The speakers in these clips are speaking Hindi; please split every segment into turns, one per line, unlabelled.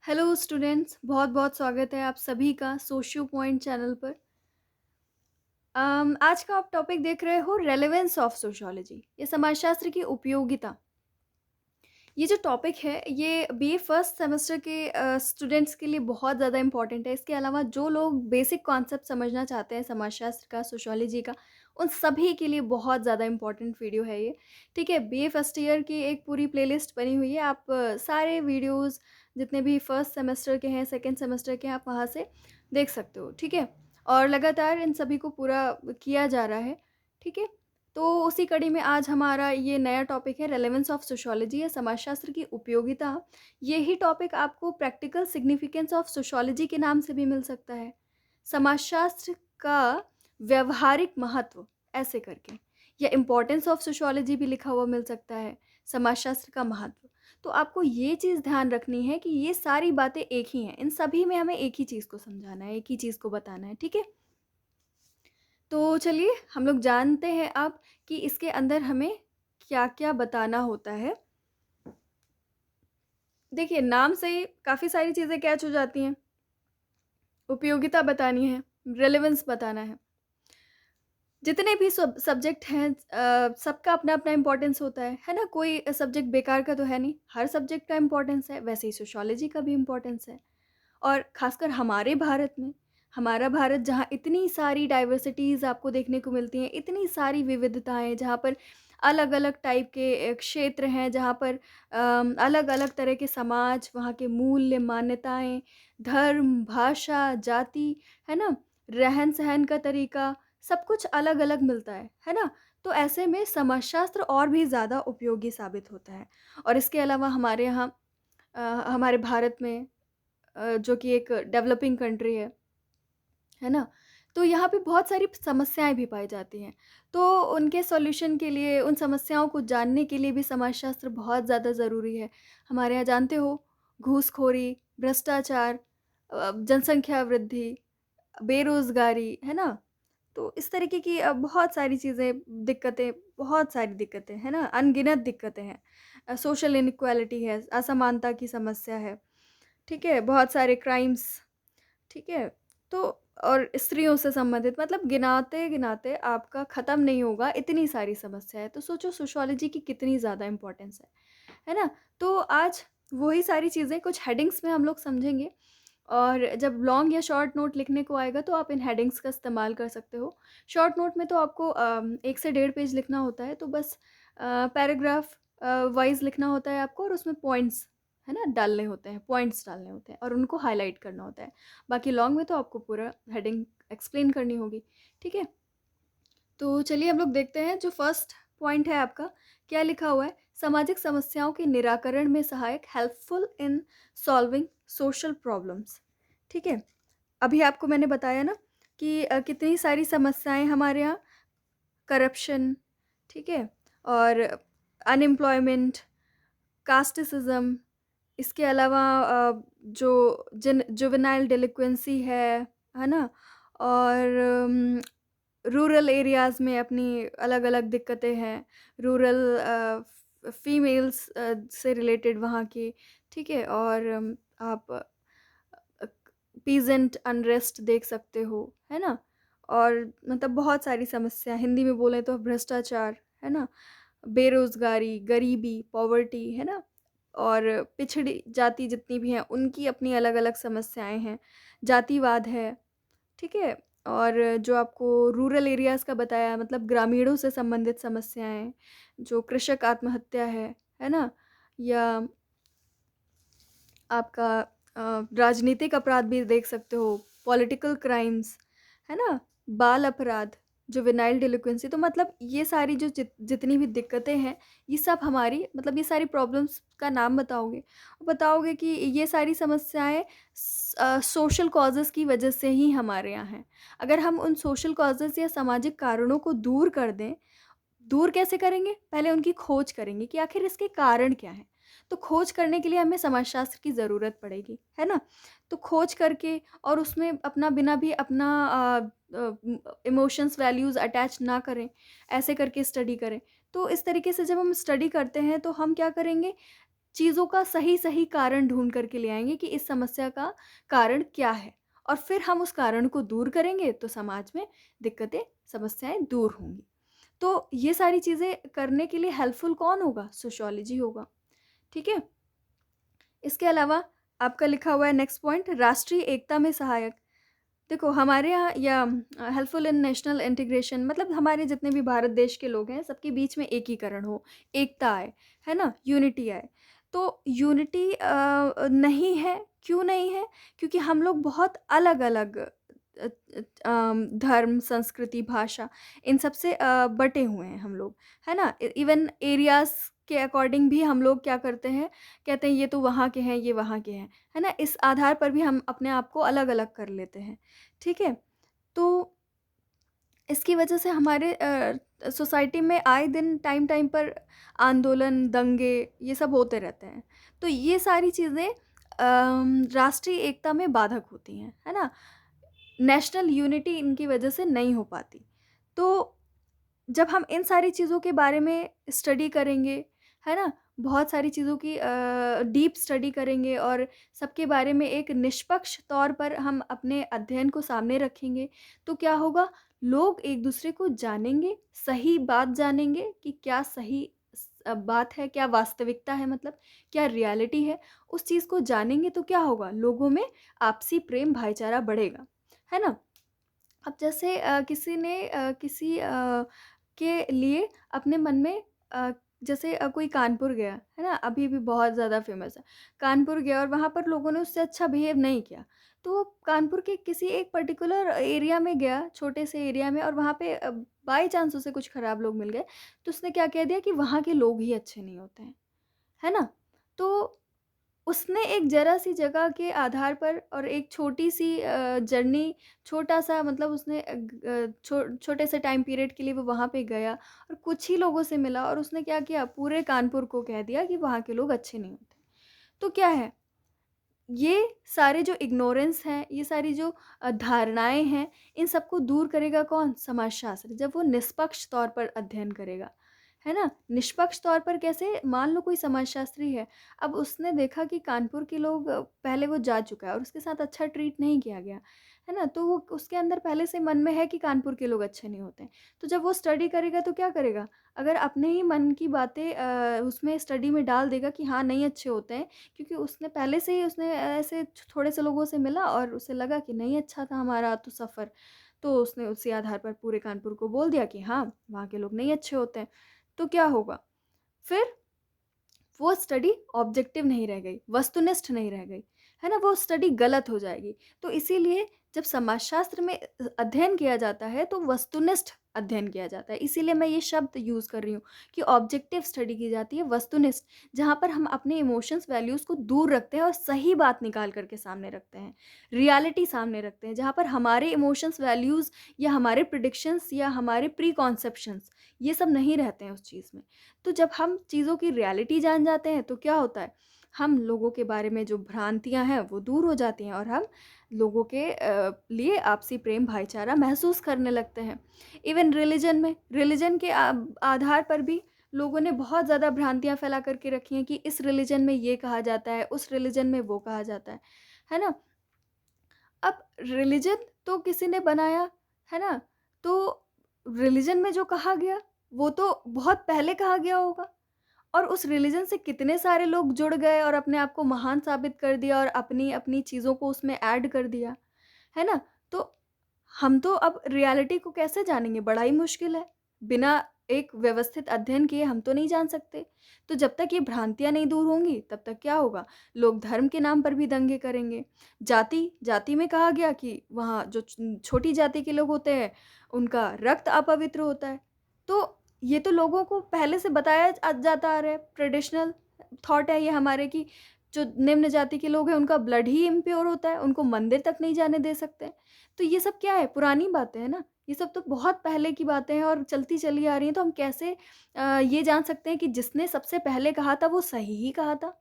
हेलो स्टूडेंट्स, बहुत बहुत स्वागत है आप सभी का सोशियो पॉइंट चैनल पर। आज का आप टॉपिक देख रहे हो रेलेवेंस ऑफ सोशियोलॉजी, ये समाजशास्त्र की उपयोगिता। ये जो टॉपिक है ये बीए फर्स्ट सेमेस्टर के स्टूडेंट्स के लिए बहुत ज़्यादा इम्पोर्टेंट है। इसके अलावा जो लोग बेसिक कॉन्सेप्ट समझना चाहते हैं समाजशास्त्र का, सोशियोलॉजी का, उन सभी के लिए बहुत ज़्यादा इम्पोर्टेंट वीडियो है ये। ठीक है, बीए फर्स्ट ईयर की एक पूरी प्लेलिस्ट बनी हुई है। आप सारे वीडियोज़ जितने भी फर्स्ट सेमेस्टर के हैं, सेकंड सेमेस्टर के हैं, आप वहाँ से देख सकते हो। ठीक है? और लगातार इन सभी को पूरा किया जा रहा है। ठीक है? तो उसी कड़ी में आज हमारा ये नया टॉपिक है रेलेवेंस ऑफ सोशियोलॉजी या समाजशास्त्र की उपयोगिता। यही टॉपिक आपको प्रैक्टिकल सिग्निफिकेंस ऑफ सोशियोलॉजी के नाम से भी मिल सकता है। समाजशास्त्र का व्यवहारिक महत्व ऐसे करके, या इम्पोर्टेंस ऑफ सोशियोलॉजी भी लिखा हुआ मिल सकता है, समाजशास्त्र का महत्व। तो आपको ये चीज़ ध्यान रखनी है कि ये सारी बातें एक ही हैं। इन सभी में हमें एक ही चीज़ को समझाना है, एक ही चीज़ को बताना है। ठीक है? तो चलिए हम लोग जानते हैं अब कि इसके अंदर हमें क्या-क्या बताना होता है। देखिए, नाम से ही काफ़ी सारी चीज़ें कैच हो जाती हैं। उपयोगिता बतानी है, रेलेवेंस बताना है। जितने भी सब्जेक्ट हैं सबका अपना-अपना इम्पोर्टेंस होता है ना? कोई सब्जेक्ट बेकार का तो है नहीं, हर सब्जेक्ट का इम्पोर्टेंस है, वैसे ही सोशियोलॉजी का भी इम्पोर्टेंस है। और ख़ासकर हमारे भारत में, हमारा भारत जहाँ इतनी सारी डाइवर्सिटीज़ आपको देखने को मिलती हैं, इतनी सारी विविधताएँ, जहाँ पर अलग-अलग टाइप के क्षेत्र हैं, जहाँ पर अलग-अलग तरह के समाज, वहाँ के मूल्य, मान्यताएँ, धर्म, भाषा, जाति, है ना? रहन-सहन का तरीका, सब कुछ अलग-अलग मिलता है ना? तो ऐसे में समाजशास्त्र और भी ज़्यादा उपयोगी साबित होता है। और इसके अलावा हमारे यहाँ हमारे भारत में जो कि एक डेवलपिंग कंट्री है ना? तो यहाँ पे बहुत सारी समस्याएँ भी पाई जाती हैं। तो उनके सॉल्यूशन के लिए, उन समस्याओं को जानने के लिए भी समाजशास्त्र बहुत ज़्यादा ज़रूरी है। हमारे यहाँ जानते हो घूसखोरी, भ्रष्टाचार, जनसंख्या वृद्धि, बेरोज़गारी, है ना? तो इस तरीके की बहुत सारी चीज़ें, दिक्कतें, बहुत सारी दिक्कतें, है ना? अनगिनत दिक्कतें हैं। सोशल इनइक्वालिटी है, असमानता की समस्या है। ठीक है? बहुत सारे क्राइम्स, ठीक है? तो और स्त्रियों से संबंधित, मतलब गिनाते-गिनाते आपका ख़त्म नहीं होगा, इतनी सारी समस्या है। तो सोचो सोशियोलॉजी की कितनी ज़्यादा इम्पोर्टेंस है ना? तो आज वही सारी चीज़ें कुछ हेडिंग्स में हम लोग समझेंगे। और जब लॉन्ग या शॉर्ट नोट लिखने को आएगा तो आप इन हेडिंग्स का इस्तेमाल कर सकते हो। शॉर्ट नोट में तो आपको 1 से डेढ़ पेज लिखना होता है, तो बस पैराग्राफ वाइज़ लिखना होता है आपको, और उसमें पॉइंट्स, है ना, डालने होते हैं, पॉइंट्स डालने होते हैं और उनको हाइलाइट करना होता है। बाकी लॉन्ग में तो आपको पूरा हेडिंग एक्सप्लेन करनी होगी, ठीक है? तो चलिए हम लोग देखते हैं जो फर्स्ट पॉइंट है आपका, क्या लिखा हुआ है? सामाजिक समस्याओं के निराकरण में सहायक, helpful in solving social problems. ठीक है? अभी आपको मैंने बताया ना कि कितनी सारी समस्याएँ हमारे यहाँ, करप्शन, ठीक है? और अनएम्प्लॉयमेंट, कास्टिसिज़्म, इसके अलावा जो जुवेनाइल डेलिक्वेंसी है ना? और रूरल एरियाज़ में अपनी अलग-अलग दिक्कतें हैं, रूरल फीमेल्स से रिलेटेड वहाँ की, ठीक है? और आप पीज़ेंट अनरेस्ट देख सकते हो, है ना? और मतलब बहुत सारी समस्या, हिंदी में बोलें तो भ्रष्टाचार, है ना? बेरोज़गारी, गरीबी, पॉवर्टी, है ना? और पिछड़ी जाति जितनी भी हैं, उनकी अपनी अलग-अलग समस्याएँ हैं, जातिवाद है, ठीक है? और जो आपको रूरल एरियाज़ का बताया, मतलब ग्रामीणों से संबंधित समस्याएँ, जो कृषक आत्महत्या है ना? या आपका राजनीतिक अपराध भी देख सकते हो, पॉलिटिकल क्राइम्स, है ना? बाल अपराध, जुवेनाइल डेलिक्वेंसी, तो मतलब ये सारी जो जितनी भी दिक्कतें हैं, ये सब हमारी, मतलब ये सारी प्रॉब्लम्स का नाम बताओगे, बताओगे कि ये सारी समस्याएँ सोशल कॉजेज़ की वजह से ही हमारे यहाँ हैं। अगर हम उन सोशल कॉजेज़ या सामाजिक कारणों को दूर कर दें, दूर कैसे करेंगे? पहले उनकी खोज करेंगे कि आखिर इसके कारण क्या हैं? तो खोज करने के लिए हमें समाजशास्त्र की ज़रूरत पड़ेगी, है ना? तो खोज करके और उसमें अपना बिना भी अपना इमोशंस, वैल्यूज़ अटैच ना करें, ऐसे करके स्टडी करें। तो इस तरीके से जब हम स्टडी करते हैं तो हम क्या करेंगे? चीज़ों का सही-सही कारण ढूँढ कर के ले आएँगे कि इस समस्या का कारण क्या है? और फिर हम उस कारण को दूर करेंगे तो समाज में दिक्कतें, समस्याएँ दूर होंगी। तो ये सारी चीज़ें करने के लिए हेल्पफुल कौन होगा? सोशियोलॉजी होगा, ठीक है? इसके अलावा आपका लिखा हुआ है नेक्स्ट पॉइंट, राष्ट्रीय एकता में सहायक। देखो हमारे यहाँ या हेल्पफुल इन नेशनल इंटीग्रेशन, मतलब हमारे जितने भी भारत देश के लोग हैं सबके बीच में एकीकरण हो, एकता आए, है ना? यूनिटी आए। तो यूनिटी नहीं है, क्यों नहीं है? क्योंकि हम लोग बहुत अलग-अलग धर्म, संस्कृति, भाषा इन सब से बँटे हुए हैं हम लोग, है ना? इवन एरियाज़ के अकॉर्डिंग भी हम लोग क्या करते हैं, कहते हैं ये तो वहाँ के हैं, ये वहाँ के हैं, है ना? इस आधार पर भी हम अपने आप को अलग-अलग कर लेते हैं, ठीक है? तो इसकी वजह से हमारे सोसाइटी में आए दिन टाइम-टाइम पर आंदोलन, दंगे ये सब होते रहते हैं। तो ये सारी चीज़ें राष्ट्रीय एकता में बाधक होती हैं, है ना? नेशनल यूनिटी इनकी वजह से नहीं हो पाती। तो जब हम इन सारी चीज़ों के बारे में स्टडी करेंगे, है ना? बहुत सारी चीज़ों की डीप स्टडी करेंगे और सबके बारे में एक निष्पक्ष तौर पर हम अपने अध्ययन को सामने रखेंगे, तो क्या होगा? लोग एक-दूसरे को जानेंगे, सही बात जानेंगे कि क्या सही बात है, क्या वास्तविकता है, मतलब क्या रियलिटी है। उस चीज़ को जानेंगे तो क्या होगा? लोगों में आपसी प्रेम, भाईचारा बढ़ेगा, है ना? अब जैसे किसी ने किसी के लिए अपने मन में जैसे कोई कानपुर गया, है ना? अभी भी बहुत ज़्यादा फ़ेमस है। कानपुर गया और वहाँ पर लोगों ने उससे अच्छा बिहेव नहीं किया। तो वो कानपुर के किसी एक पर्टिकुलर एरिया में गया, छोटे से एरिया में, और वहाँ पे बाय चांस उसे कुछ खराब लोग मिल गए, तो उसने क्या कह दिया कि वहाँ के लोग ही अच्छे नहीं होते हैं। है ना? तो उसने एक ज़रा-सी जगह के आधार पर और एक छोटी-सी जर्नी, छोटा-सा, मतलब उसने छोटे से टाइम पीरियड के लिए वो वहाँ पे गया और कुछ ही लोगों से मिला और उसने क्या किया, पूरे कानपुर को कह दिया कि वहाँ के लोग अच्छे नहीं होते। तो क्या है, ये सारे जो इग्नोरेंस हैं, ये सारी जो धारणाएँ हैं, इन सबको दूर करेगा कौन? समाजशास्त्र, जब वो निष्पक्ष तौर पर अध्ययन करेगा, है ना? निष्पक्ष तौर पर कैसे? मान लो कोई समाजशास्त्री है, अब उसने देखा कि कानपुर के लोग पहले वो जा चुका है और उसके साथ अच्छा ट्रीट नहीं किया गया, है ना? तो वो उसके अंदर पहले से मन में है कि कानपुर के लोग अच्छे नहीं होते हैं। तो जब वो स्टडी करेगा तो क्या करेगा? अगर अपने ही मन की बातें उसमें स्टडी में डाल देगा कि हाँ, नहीं अच्छे होते हैं, क्योंकि उसने पहले से ही उसने ऐसे थोड़े से लोगों से मिला और उसे लगा कि नहीं अच्छा था हमारा तो सफ़र, तो उसने उसी आधार पर पूरे कानपुर को बोल दिया कि हाँ, वहाँ के लोग नहीं अच्छे होते हैं। तो क्या होगा? फिर वो स्टडी ऑब्जेक्टिव नहीं रह गई, वस्तुनिष्ठ नहीं रह गई, है ना? वो स्टडी गलत हो जाएगी। तो इसीलिए जब समाजशास्त्र में अध्ययन किया जाता है तो वस्तुनिष्ठ अध्ययन किया जाता है। इसीलिए मैं ये शब्द यूज़ कर रही हूँ कि ऑब्जेक्टिव स्टडी की जाती है, वस्तुनिष्ठ, जहाँ पर हम अपने इमोशंस, वैल्यूज़ को दूर रखते हैं और सही बात निकाल कर के सामने रखते हैं। रियलिटी सामने रखते हैं, जहाँ पर हमारे इमोशंस, वैल्यूज़ या हमारे प्रेडिक्शंस या हमारे प्री कॉन्सेप्शंस ये सब नहीं रहते हैं उस चीज़ में। तो जब हम चीज़ों की रियलिटी जान जाते हैं तो क्या होता है, हम लोगों के बारे में जो भ्रांतियाँ हैं वो दूर हो जाती हैं और हम लोगों के लिए आपसी प्रेम, भाईचारा महसूस करने लगते हैं। इवन रिलीजन के आधार पर भी लोगों ने बहुत ज़्यादा भ्रांतियाँ फैला करके रखी हैं कि इस रिलीजन में ये कहा जाता है, उस रिलीजन में वो कहा जाता है ना? अब रिलीजन तो किसी ने बनाया, है ना? तो रिलीजन में जो कहा गया, वो तो बहुत पहले कहा गया होगा और उस रिलीजन से कितने सारे लोग जुड़ गए और अपने आप को महान साबित कर दिया और अपनी-अपनी चीज़ों को उसमें ऐड कर दिया, है ना? तो हम तो अब रियलिटी को कैसे जानेंगे? बड़ा ही मुश्किल है। बिना एक व्यवस्थित अध्ययन किए हम तो नहीं जान सकते। तो जब तक ये भ्रांतियाँ नहीं दूर होंगी, तब तक क्या होगा? लोग धर्म के नाम पर भी दंगे करेंगे। जाति में कहा गया कि वहाँ जो छोटी जाति के लोग होते हैं, उनका रक्त अपवित्र होता है। तो ये तो लोगों को पहले से बताया जाता आ रहा है। ट्रेडिशनल थॉट है ये हमारे कि जो निम्न जाति के लोग हैं, उनका ब्लड ही इम्प्योर होता है, उनको मंदिर तक नहीं जाने दे सकते। तो ये सब क्या है? पुरानी बातें हैं ना। ये सब तो बहुत पहले की बातें हैं और चलती चली आ रही हैं, तो हम कैसे ये जान सकते हैं कि जिसने सबसे पहले कहा था वो सही ही कहा था?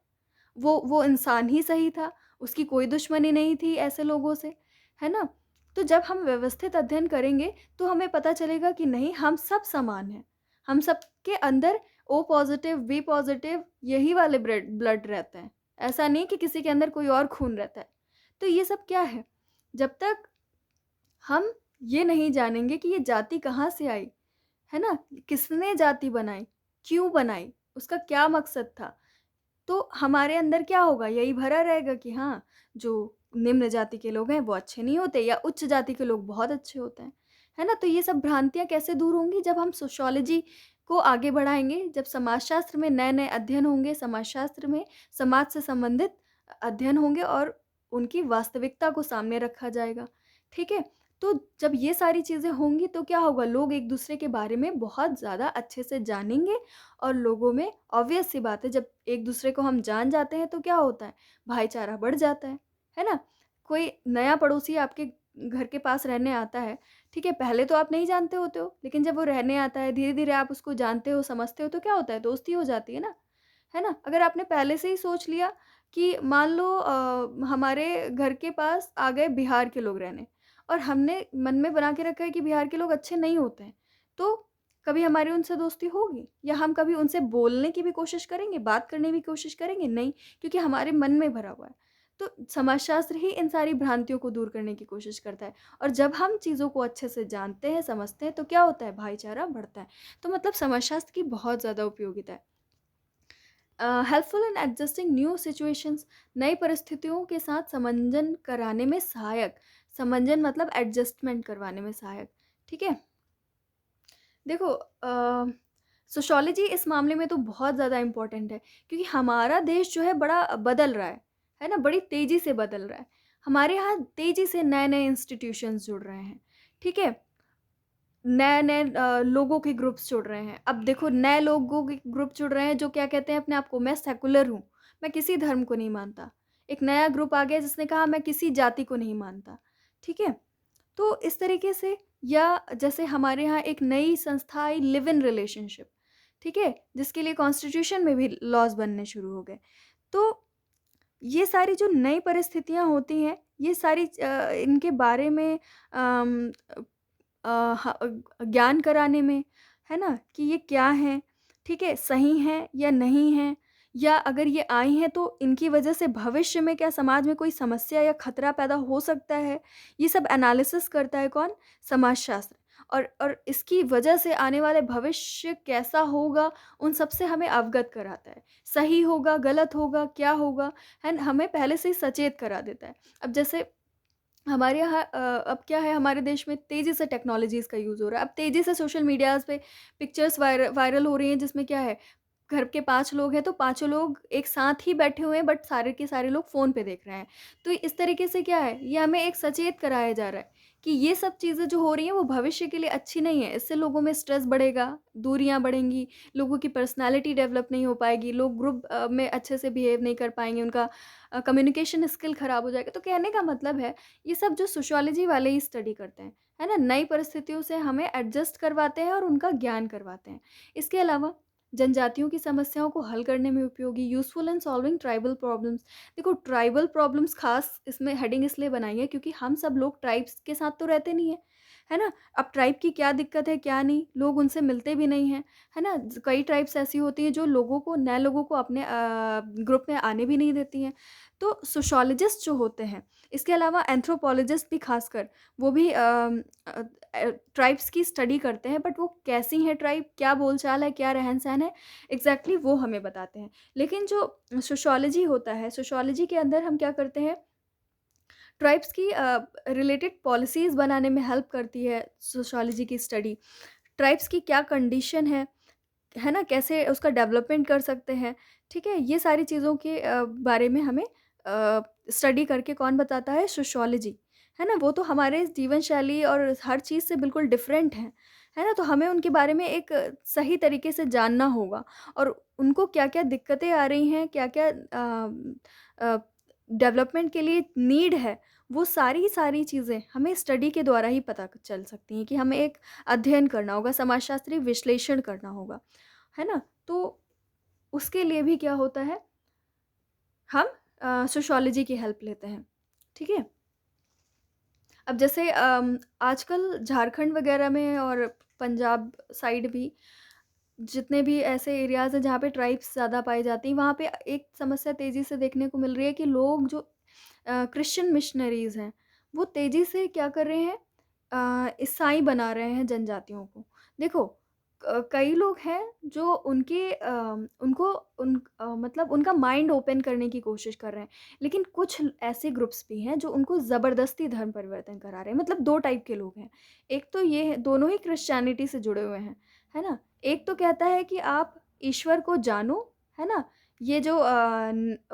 वो इंसान ही सही था, उसकी कोई दुश्मनी नहीं थी ऐसे लोगों से, है ना? तो जब हम व्यवस्थित अध्ययन करेंगे, तो हमें पता चलेगा कि नहीं, हम सब समान हैं। हम सबके अंदर ओ पॉज़िटिव, बी पॉज़िटिव यही वाले ब्लड रहते हैं। ऐसा नहीं कि किसी के अंदर कोई और खून रहता है। तो ये सब क्या है? जब तक हम ये नहीं जानेंगे कि ये जाति कहाँ से आई, है ना? किसने जाति बनाई? क्यों बनाई? उसका क्या मकसद था? तो हमारे अंदर क्या होगा? यही भरा रहेगा कि हाँ, जो निम्न जाति के लोग हैं वो अच्छे नहीं होते या उच्च जाति के लोग बहुत अच्छे होते हैं। है ना? तो ये सब भ्रांतियाँ कैसे दूर होंगी? जब हम सोशियोलॉजी को आगे बढ़ाएँगे, जब समाजशास्त्र में नए-नए अध्ययन होंगे, समाजशास्त्र में समाज से संबंधित अध्ययन होंगे और उनकी वास्तविकता को सामने रखा जाएगा। ठीक है? तो जब ये सारी चीज़ें होंगी तो क्या होगा? लोग एक-दूसरे के बारे में बहुत ज़्यादा अच्छे से जानेंगे और लोगों में ऑब्वियस सी बात है जब एक-दूसरे को हम जान जाते हैं तो क्या होता है? भाईचारा बढ़ जाता है ना? कोई नया पड़ोसी आपके घर के पास रहने आता है, ठीक है? पहले तो आप नहीं जानते होते हो, लेकिन जब वो रहने आता है, धीरे-धीरे आप उसको जानते हो, समझते हो तो क्या होता है? दोस्ती हो जाती है ना? अगर आपने पहले से ही सोच लिया कि मान लो हमारे घर के पास आ गए बिहार के लोग रहने और हमने मन में बना के रखा है कि बिहार के लोग अच्छे नहीं होते हैं, तो कभी हमारी उनसे दोस्ती होगी? या हम कभी उनसे बोलने की भी कोशिश करेंगे, बात करने की कोशिश करेंगे? नहीं, क्योंकि हमारे मन में भरा हुआ है। तो समाजशास्त्र ही इन सारी भ्रांतियों को दूर करने की कोशिश करता है और जब हम चीज़ों को अच्छे से जानते हैं, समझते हैं, तो क्या होता है? भाईचारा बढ़ता है। तो मतलब समाजशास्त्र की बहुत ज़्यादा उपयोगिता है। Helpful in adjusting new situations नई परिस्थितियों के साथ समंजन कराने में सहायक। समंजन मतलब एडजस्टमेंट करवाने में सहायक, ठीक है? देखो सोशियोलॉजी इस मामले में तो बहुत ज़्यादा इम्पोर्टेंट है क्योंकि हमारा देश जो है बड़ा बदल रहा है ना? बड़ी तेज़ी से बदल रहा है। हमारे यहाँ तेज़ी से नए-नए इंस्टीट्यूशंस जुड़ रहे हैं, ठीक है? नए-नए लोगों के ग्रुप्स जुड़ रहे हैं। अब देखो नए लोगों के ग्रुप जुड़ रहे हैं जो क्या कहते हैं अपने आप को मैं सेकुलर हूँ, मैं किसी धर्म को नहीं मानता। एक नया ग्रुप आ गया जिसने कहा मैं किसी जाति को नहीं मानता, ठीक है? तो इस तरीके से या जैसे हमारे यहाँ एक नई संस्था आई लिव इन रिलेशनशिप, ठीक है? जिसके लिए कॉन्स्टिट्यूशन में भी लॉज़ बनने शुरू हो गए। तो ये सारी जो नई परिस्थितियाँ होती हैं, ये सारी इनके बारे में अम अ, ज्ञान कराने में, है ना? कि ये क्या हैं, ठीक है? सही हैं या नहीं हैं? या अगर ये आई हैं तो इनकी वजह से भविष्य में क्या समाज में कोई समस्या या खतरा पैदा हो सकता है? ये सब एनालिसिस करता है कौन? समाजशास्त्र। और इसकी वजह से आने वाले भविष्य कैसा होगा, उन सब से हमें अवगत कराता है। सही होगा, गलत होगा, क्या होगा, है ना? हमें पहले से ही सचेत करा देता है। अब जैसे हमारे यहाँ अब क्या है हमारे देश में तेज़ी से टेक्नोलॉजीज़ का यूज़ हो रहा है। अब तेज़ी से सोशल मीडियाज़ पे पिक्चर्स वायरल हो रही हैं जिसमें क्या है, घर के 5 लोग हैं तो पाँचों लोग एक साथ ही बैठे हुए हैं बट सारे के सारे लोग फ़ोन पे देख रहे हैं। तो इस तरीके से क्या है, ये हमें एक सचेत कराया जा रहा है कि ये सब चीज़ें जो हो रही हैं वो भविष्य के लिए अच्छी नहीं है। इससे लोगों में स्ट्रेस बढ़ेगा, दूरियाँ बढ़ेंगी, लोगों की पर्सनैलिटी डेवलप नहीं हो पाएगी, लोग ग्रुप में अच्छे से बिहेव नहीं कर पाएँगे, उनका कम्युनिकेशन स्किल ख़राब हो जाएगा। तो कहने का मतलब है ये सब जो सोशियोलॉजी वाले ही स्टडी करते हैं, है ना? नई परिस्थितियों से हमें एडजस्ट करवाते हैं और उनका ज्ञान करवाते हैं। इसके अलावा जनजातियों की समस्याओं को हल करने में उपयोगी useful in solving tribal problems. देखो ट्राइबल प्रॉब्लम्स ख़ास इसमें हेडिंग इसलिए बनाई है क्योंकि हम सब लोग ट्राइब्स के साथ तो रहते नहीं हैं, है ना? अब ट्राइब की क्या दिक्कत है, क्या नहीं, लोग उनसे मिलते भी नहीं हैं, है ना? कई ट्राइब्स ऐसी होती हैं जो लोगों को नए लोगों को अपने ग्रुप में आने भी नहीं देती हैं। तो सोशियोलॉजिस्ट जो होते हैं, इसके अलावा एंथ्रोपोलॉजिस्ट भी खासकर वो भी ट्राइब्स की स्टडी करते हैं बट वो कैसी हैं ट्राइब, क्या बोलचाल है, क्या रहन-सहन है, एग्ज़ैक्टली वो हमें बताते हैं। लेकिन जो सोशियोलॉजी होता है, सोशियोलॉजी के अंदर हम क्या करते हैं, ट्राइब्स की रिलेटेड पॉलिसीज़ बनाने में हेल्प करती है सोशियोलॉजी की स्टडी। ट्राइब्स की क्या कंडीशन है ना? कैसे उसका डेवलपमेंट कर सकते हैं, ठीक है? ये सारी चीज़ों के बारे में हमें स्टडी करके कौन बताता है? सोशियोलॉजी, है ना? वो तो हमारे जीवन शैली और हर चीज़ से बिल्कुल डिफरेंट हैं, है ना? तो हमें उनके बारे में एक सही तरीके से जानना होगा और उनको क्या-क्या दिक्कतें आ रही हैं, क्या-क्या डेवलपमेंट के लिए नीड है, वो सारी चीज़ें हमें स्टडी के द्वारा ही पता चल सकती हैं कि हमें एक अध्ययन करना होगा, समाजशास्त्री विश्लेषण करना होगा, है ना? तो उसके लिए भी क्या होता है, हम सोशियोलॉजी की हेल्प लेते हैं, ठीक है? अब जैसे आजकल झारखंड वगैरह में और पंजाब साइड भी जितने भी ऐसे एरियाज़ हैं जहाँ पे ट्राइब्स ज़्यादा पाई जाती हैं, वहाँ पे एक समस्या तेज़ी से देखने को मिल रही है कि लोग जो क्रिश्चियन मिशनरीज़ हैं, वो तेज़ी से क्या कर रहे हैं, ईसाई बना रहे हैं जनजातियों को। देखो, कई लोग हैं जो उनको मतलब उनका माइंड ओपन करने की कोशिश कर रहे हैं। लेकिन कुछ ऐसे ग्रुप्स भी हैं जो उनको ज़बरदस्ती धर्म परिवर्तन करा रहे हैं। मतलब 2 टाइप के लोग हैं। एक तो ये है, दोनों ही क्रिश्चियनिटी से जुड़े हुए हैं, है ना? एक तो कहता है कि आप ईश्वर को जानो, है ना? ये जो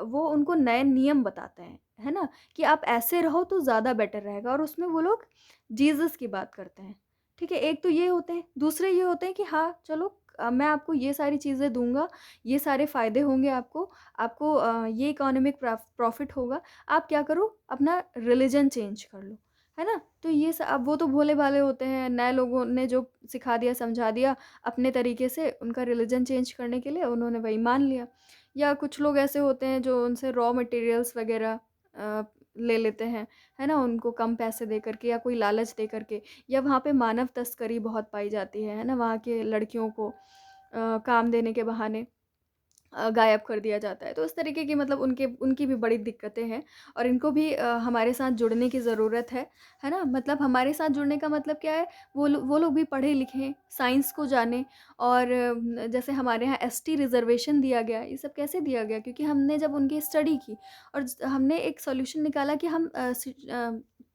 वो उनको नए नियम बताते हैं, है ना? कि आप ऐसे रहो तो ज़्यादा बेटर रहेगा, और उसमें वो लोग जीसस की बात करते हैं, ठीक है? एक तो ये होते हैं, दूसरे ये होते हैं कि हाँ, चलो मैं आपको ये सारी चीज़ें दूँगा, ये सारे फ़ायदे होंगे आपको, आपको ये इकोनॉमिक प्रॉफ़िट होगा, आप क्या करो, अपना रिलिजन चेंज कर लो, है ना? तो ये अब वो तो भोले-भाले होते हैं, नए लोगों ने जो सिखा दिया, समझा दिया अपने तरीके से उनका रिलिजन चेंज करने के लिए, उन्होंने वही मान लिया। या कुछ लोग ऐसे होते हैं जो उनसे रॉ मटेरियल्स वग़ैरह ले लेते हैं, है ना? उनको कम पैसे दे कर के या कोई लालच दे कर के, या वहाँ पे मानव तस्करी बहुत पाई जाती है ना? वहाँ के लड़कियों को काम देने के बहाने गायब कर दिया जाता है। तो इस तरीके की मतलब उनकी भी बड़ी दिक्कतें हैं, और इनको भी हमारे साथ जुड़ने की ज़रूरत है ना? मतलब हमारे साथ जुड़ने का मतलब क्या है? वो लोग भी पढ़ें-लिखें, साइंस को जानें, और जैसे हमारे यहाँ एसटी रिज़र्वेशन दिया गया, ये सब कैसे दिया गया? क्योंकि हमने जब उनकी स्टडी की और हमने एक सॉल्यूशन निकाला कि हम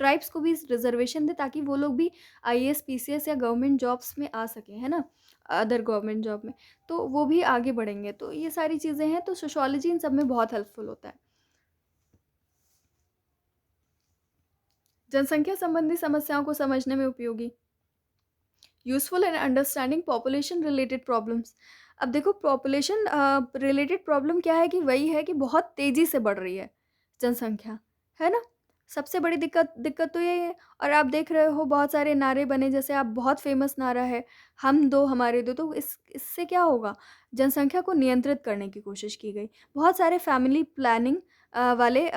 ट्राइब्स को भी रिज़र्वेशन दें, ताकि वो लोग भी आईएएस, पीसीएस या गवर्नमेंट जॉब्स में आ सकें, है ना? अदर गवर्नमेंट जॉब में। तो वो भी आगे बढ़ेंगे। तो ये सारी चीज़ें हैं, तो सोशियोलॉजी इन सब में बहुत हेल्पफुल होता है। जनसंख्या संबंधी समस्याओं को समझने में उपयोगी। Useful in understanding population related problems. अब देखो, पॉपुलेशन रिलेटेड प्रॉब्लम क्या है कि वही है कि बहुत तेज़ी से बढ़ रही है जनसंख्या, है ना? सबसे बड़ी दिक्कत दिक्कत तो यही है। और आप देख रहे हो बहुत सारे नारे बने, जैसे आप बहुत फ़ेमस नारा है, हम दो हमारे दो। तो इससे क्या होगा? जनसंख्या को नियंत्रित करने की कोशिश की गई। बहुत सारे फैमिली प्लानिंग वाले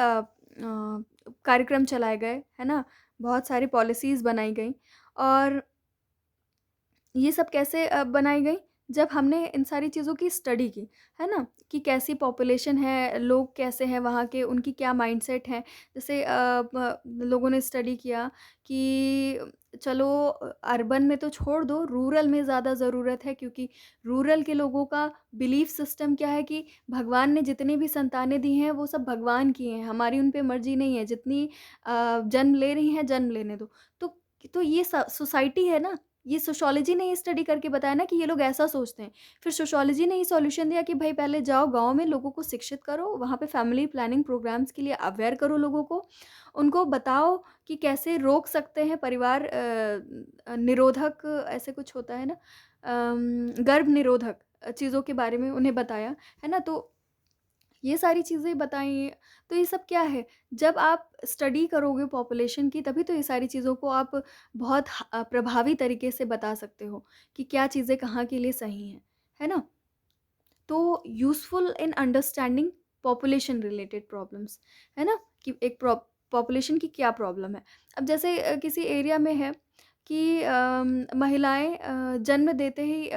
कार्यक्रम चलाए गए, है ना? बहुत सारी पॉलिसीज़ बनाई गई, और ये सब कैसे बनाई गई? जब हमने इन सारी चीज़ों की स्टडी की, है ना? कि कैसी पॉपुलेशन है, लोग कैसे हैं वहाँ के, उनकी क्या माइंडसेट है। जैसे लोगों ने स्टडी किया कि चलो अर्बन में तो छोड़ दो, रूरल में ज़्यादा ज़रूरत है, क्योंकि रूरल के लोगों का बिलीफ सिस्टम क्या है कि भगवान ने जितनी भी संतानें दी हैं, वो सब भगवान की हैं, हमारी उन पे मर्ज़ी नहीं है, जितनी जन्म ले रही हैं, जन्म लेने दो। तो ये सोसाइटी है ना, ये सोशियोलॉजी ने ये स्टडी करके बताया ना कि ये लोग ऐसा सोचते हैं। फिर सोशियोलॉजी ने ये सॉल्यूशन दिया कि भाई पहले जाओ गाँव में लोगों को शिक्षित करो, वहाँ पे फैमिली प्लानिंग प्रोग्राम्स के लिए अवेयर करो लोगों को। उनको बताओ कि कैसे रोक सकते हैं परिवार निरोधक, ऐसे कुछ होता है ना, गर्भ निरोधक चीज़ों के बारे में उन्हें बताया, है ना? तो ये सारी चीज़ें बताई। तो ये सब क्या है, जब आप स्टडी करोगे पॉपुलेशन की, तभी तो ये सारी चीज़ों को आप बहुत प्रभावी तरीके से बता सकते हो कि क्या चीज़ें कहाँ के लिए सही हैं, है ना? तो useful in understanding population related problems, है ना? कि एक पॉपुलेशन की क्या प्रॉब्लम है। अब जैसे किसी एरिया में है कि महिलाएँ जन्म देते ही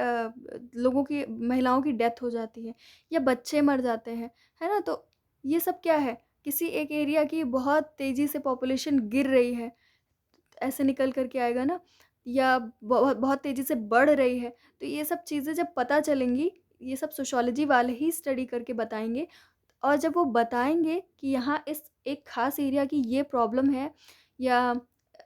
लोगों की महिलाओं की डेथ हो जाती है, या बच्चे मर जाते हैं, है ना? तो ये सब क्या है? किसी एक एरिया की बहुत तेज़ी से पॉपुलेशन गिर रही है, ऐसे निकल कर के आएगा ना, या बहुत बहुत तेज़ी से बढ़ रही है। तो ये सब चीज़ें जब पता चलेंगी, ये सब सोशियोलॉजी वाले ही स्टडी करके बताएँगे, और जब वो बताएँगे कि यहाँ इस एक ख़ास एरिया की ये प्रॉब्लम है, या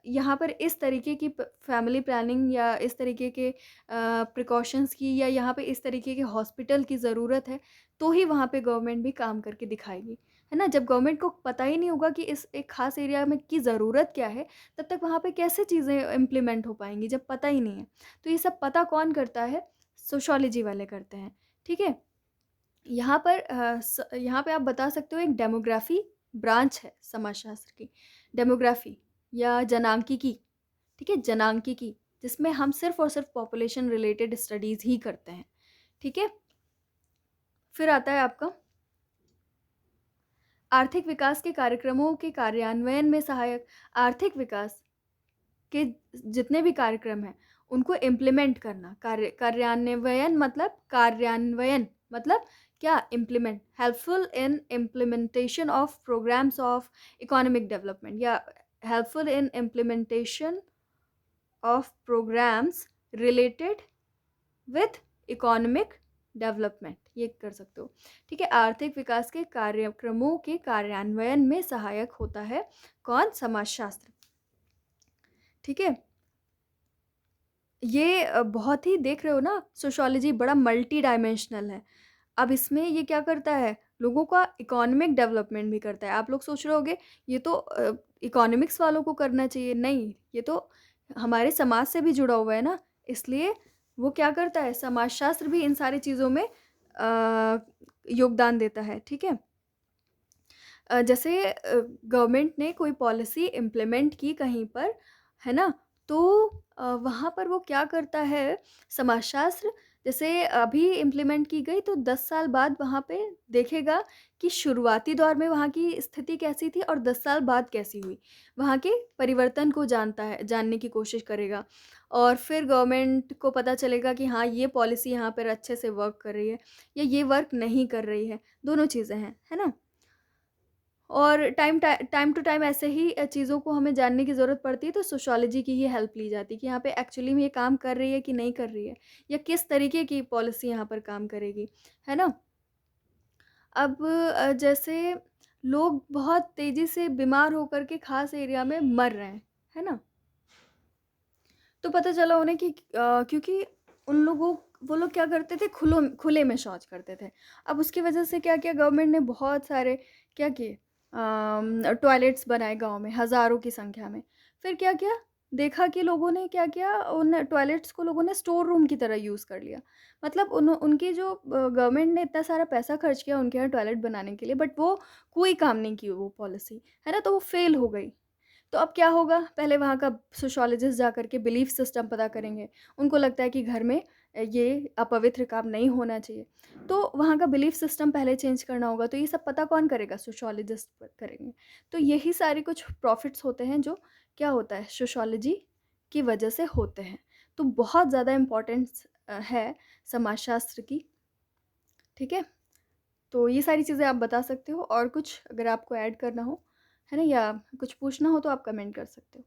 यहाँ पर इस तरीके की फैमिली प्लानिंग, या इस तरीके के प्रिकॉशंस की, या यहाँ पे इस तरीके के हॉस्पिटल की ज़रूरत है, तो ही वहाँ पे गवर्नमेंट भी काम करके दिखाएगी, है ना? जब गवर्नमेंट को पता ही नहीं होगा कि इस एक ख़ास एरिया में की ज़रूरत क्या है, तब तक वहाँ पे कैसे चीज़ें इम्प्लीमेंट हो पाएँगी जब पता ही नहीं है। तो ये सब पता कौन करता है? सोशियोलॉजी वाले करते हैं, ठीक है? यहाँ पे आप बता सकते हो, एक डेमोग्राफ़ी ब्रांच है समाजशास्त्र की, डेमोग्राफ़ी या जनांकिकी, ठीक है? जनांकिकी, जिसमें हम सिर्फ़ और सिर्फ़ पॉपुलेशन रिलेटेड स्टडीज़ ही करते हैं, ठीक है? फिर आता है आपका आर्थिक विकास के कार्यक्रमों के कार्यान्वयन में सहायक। आर्थिक विकास के जितने भी कार्यक्रम हैं, उनको इम्प्लीमेंट करना, कार्यान्वयन मतलब क्या? Implement, helpful in implementation of programmes of economic development, या helpful in implementation of programmes related with economic development, ये कर सकते हो। ठीक है, आर्थिक विकास के कार्यक्रमों के कार्यान्वयन में सहायक होता है कौन? समाजशास्त्र। ठीक है, ये बहुत ही, देख रहे हो ना, सोशियोलॉजी बड़ा मल्टी डायमेंशनल है। अब इसमें ये क्या करता है? लोगों का इकोनॉमिक डेवलपमेंट भी करता है। आप लोग सोच रहे होगे ये तो इकोनॉमिक्स वालों को करना चाहिए, नहीं, ये तो हमारे समाज से भी जुड़ा हुआ है ना, इसलिए वो क्या करता है? समाजशास्त्र भी इन सारी चीज़ों में योगदान देता है। ठीक है, जैसे गवर्नमेंट ने कोई पॉलिसी इम्प्लीमेंट की कहीं पर, है ना? तो वहाँ पर वो क्या करता है, समाजशास्त्र, जैसे अभी इम्प्लीमेंट की गई तो 10 साल बाद वहाँ पे देखेगा कि शुरुआती दौर में वहाँ की स्थिति कैसी थी और 10 साल बाद कैसी हुई। वहाँ के परिवर्तन को जानने की कोशिश करेगा, और फिर गवर्नमेंट को पता चलेगा कि हाँ, ये पॉलिसी यहाँ पर अच्छे से वर्क कर रही है या ये वर्क नहीं कर रही है, दोनों चीज़ें हैं, है ना? और टाइम टू टाइम ऐसे ही चीज़ों को हमें जानने की ज़रूरत पड़ती है, तो सोशियोलॉजी की ही हेल्प ली जाती है कि यहाँ पे एक्चुअली में ये काम कर रही है कि नहीं कर रही है, या किस तरीके की पॉलिसी यहाँ पर काम करेगी, है ना? अब जैसे लोग बहुत तेज़ी से बीमार होकर के ख़ास एरिया में मर रहे हैं, है ना? तो पता चला उन्हें कि क्योंकि उन लोगों वो लोग क्या करते थे, खुले में शौच करते थे। अब उसकी वजह से क्या किया, गवर्नमेंट ने बहुत सारे क्या किए, टॉयलेट्स बनाए गाँव में हज़ारों की संख्या में। फिर क्या किया, देखा कि लोगों ने क्या किया, उन टॉयलेट्स को लोगों ने स्टोर रूम की तरह यूज़ कर लिया। मतलब उनकी जो गवर्नमेंट ने इतना सारा पैसा खर्च किया उनके यहाँ टॉयलेट बनाने के लिए, बट वो कोई काम नहीं की वो पॉलिसी, है ना? तो वो फ़ेल हो गई। तो अब क्या होगा, पहले वहाँ का सोशियोलॉजिस्ट जा कर के बिलीफ सिस्टम पता करेंगे। उनको लगता है कि घर में ये अपवित्र काम नहीं होना चाहिए। तो वहाँ का बिलीफ सिस्टम पहले चेंज करना होगा, तो ये सब पता कौन करेगा? सोशियोलॉजिस्ट करेंगे। तो यही सारे कुछ प्रॉफिट्स होते हैं जो क्या होता है, सोशियोलॉजी की वजह से होते हैं। तो बहुत ज़्यादा इम्पोर्टेंस है समाजशास्त्र की, ठीक है? तो ये सारी चीज़ें आप बता सकते हो, और कुछ अगर आपको ऐड करना हो, है ना? या कुछ पूछना हो तो आप कमेंट कर सकते हो।